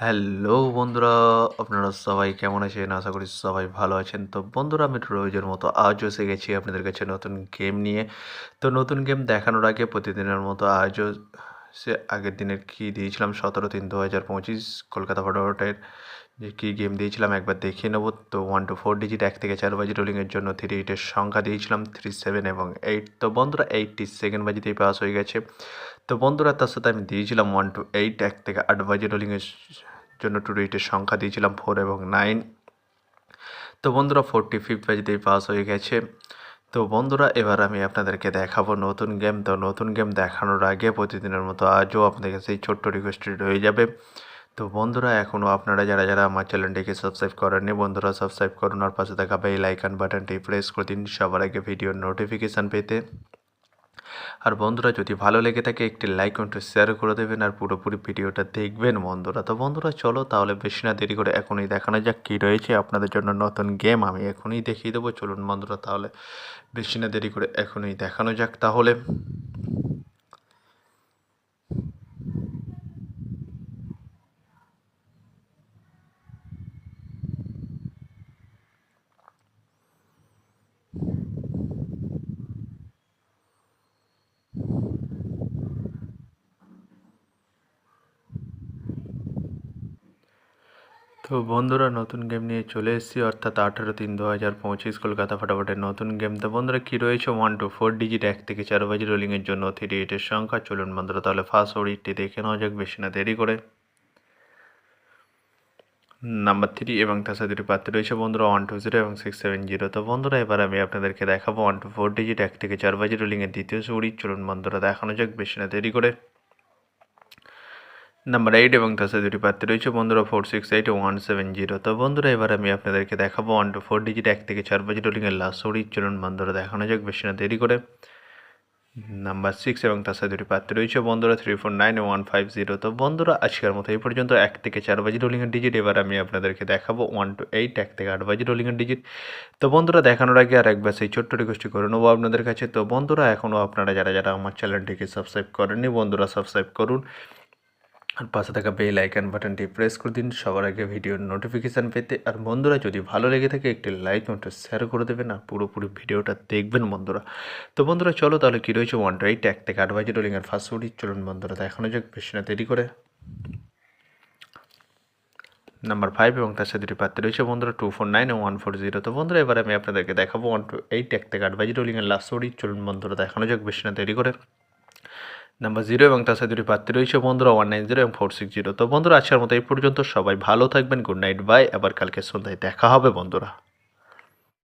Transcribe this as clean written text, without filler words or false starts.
Hello বন্ধুরা, আপনারা সবাই কেমন আছেন? আশা করি সবাই ভালো আছেন। তো বন্ধুরা, আমি রোজের মতো আজও এসে গেছি আপনাদের কাছে নতুন গেম নিয়ে। তো নতুন গেম দেখানোর আগে প্রতিদিনের মতো আজও সে আগের দিনের কী দিয়েছিলাম 17/3/2025 কলকাতা ফটাফটের যে কী গেম দিয়েছিলাম একবার দেখিয়ে নেবো। তো 1 to 4 ডিজিট 1 থেকে 4 বাজি রোলিংয়ের জন্য 3 8-এর সংখ্যা দিয়েছিলাম 3, 7 এবং 8। তো বন্ধুরা 80 সেকেন্ড বাজিতেই পাস হয়ে গেছে। তো বন্ধুরা তার সাথে আমি দিয়েছিলাম 1 to 8 1 থেকে 8 বাজি রোলিংয়ের জন্য 2 to 8-এর সংখ্যা দিয়েছিলাম 4 এবং 9। তো বন্ধুরা 45 বাজিতেই পাস হয়ে গেছে। তো বন্ধুরা এবার আমি আপনাদেরকে দেখাবো নতুন গেম। তো নতুন গেম দেখানোর আগে প্রতিদিনের মতো আজও আপনাদের কাছে এই ছোট্ট রিকোয়েস্টটি রয়ে যাবে। তো বন্ধুরা এখনও আপনারা যারা যারা আমার চ্যানেলটিকে সাবস্ক্রাইব করেননি বন্ধুরা সাবস্ক্রাইব করুন, আর পাশে থাকা বেল আইকন বাটনটি প্রেস করে দিন সবার আগে ভিডিওর নোটিফিকেশান পেতে। আর বন্ধুরা যদি ভালো লেগে থাকে একটি লাইক ও একটু শেয়ার করে দেবেন আর পুরোপুরি ভিডিওটা দেখবেন বন্ধুরা। তো বন্ধুরা চলো তাহলে বেশি না দেরি করে এখনই দেখানো যাক কী রয়েছে আপনাদের জন্য নতুন গেম। আমি এখনই দেখিয়ে দেবো, চলুন বন্ধুরা তাহলে বেশি না দেরি করে এখনই দেখানো যাক তাহলে। তো বন্ধুরা নতুন গেম নিয়ে চলে এসেছি, অর্থাৎ 18/3/2025 কলকাতা ফটাফটের নতুন গেম। তো বন্ধুরা কী রয়েছে 1 to 4 ডিজিট 1 থেকে 4 বাজি রোলিংয়ের জন্য 3 8-এর সংখ্যা। চলুন বন্ধুরা তাহলে ফার্স্ট ওডিটি দেখে নেওয়া যাক বেশি না দেরি করে। নাম্বার 3 এবং তার সাথে দুটি প্রার্থী রয়েছে বন্ধুরা 120 এবং 670। তো বন্ধুরা এবার আমি আপনাদেরকে দেখাবো 1 to 4 ডিজিট 1 থেকে 4 বাজি রোলিংয়ের দ্বিতীয় সুড়ি। চলুন বন্ধুরা দেখানো যাক বেশি না দেরি করে। নাম্বার 8 এবং তার সাথে দুটি প্রার্থী রয়েছে বন্ধুরা 468 ও 170। তো বন্ধুরা এবার আমি আপনাদেরকে দেখাবো 1 to 4 ডিজিট 1 থেকে 4 বাজি রোলিংয়ের লাস্ট সুড়ি। চলুন বন্ধুরা দেখানো যাক বেশি না দেরি করে। নাম্বার 6 এবং তার সাথে দুটি প্রার্থী রয়েছে বন্ধুরা 349 ও 150। তো বন্ধুরা আজকের মতো এই পর্যন্ত 1 থেকে 4 বাজি রোলিংয়ের ডিজিট। এবার আমি আপনাদেরকে দেখাবো 1 to 8 1 থেকে 8 বাজি রোলিংয়ের ডিজিট। তো বন্ধুরা দেখানোর আগে আর একবার সেই ছোট্ট রিকোয়েস্টটি করে নেবো আপনাদের কাছে। তো বন্ধুরা এখনও আপনারা যারা যারা আমার চ্যানেলটিকে সাবস্ক্রাইব করেননি বন্ধুরা সাবস্ক্রাইব করুন, আর পাশে থাকা বেল আইকন বাটনটি প্রেস করে দিন সবার আগে ভিডিওর নোটিফিকেশান পেতে। আর বন্ধুরা যদি ভালো লেগে থাকে একটি লাইক ও একটু শেয়ার করে দেবেন আর পুরোপুরি ভিডিওটা দেখবেন বন্ধুরা। তো বন্ধুরা চলো তাহলে কী রয়েছে 1 to 8 1 থেকে 8 বাজি রোলিংয়ের ফার্স্ট উডি। চলুন বন্ধুরা দেখানো যাক বেশি না দেরি করে। নাম্বার 5 এবং তার সাথে দুটি প্রার্থী রয়েছে বন্ধুরা 249 ও 140। তো বন্ধুরা এবার আমি আপনাদেরকে দেখাবো 1 to 8 1 থেকে 8 বাজি রোলিংয়ের লাস্ট উডি। চলুন বন্ধুরা দেখানো যাক বেশি না দেরি করে। নাম্বার 0 এবং তার সাথে দুটি প্রার্থী রয়েছে বন্ধুরা 190 এবং 460। তো বন্ধুরা আজকের মতো এই পর্যন্ত, সবাই ভালো থাকবেন, গুড নাইট, বাই। আবার কালকে সন্ধ্যায় দেখা হবে বন্ধুরা।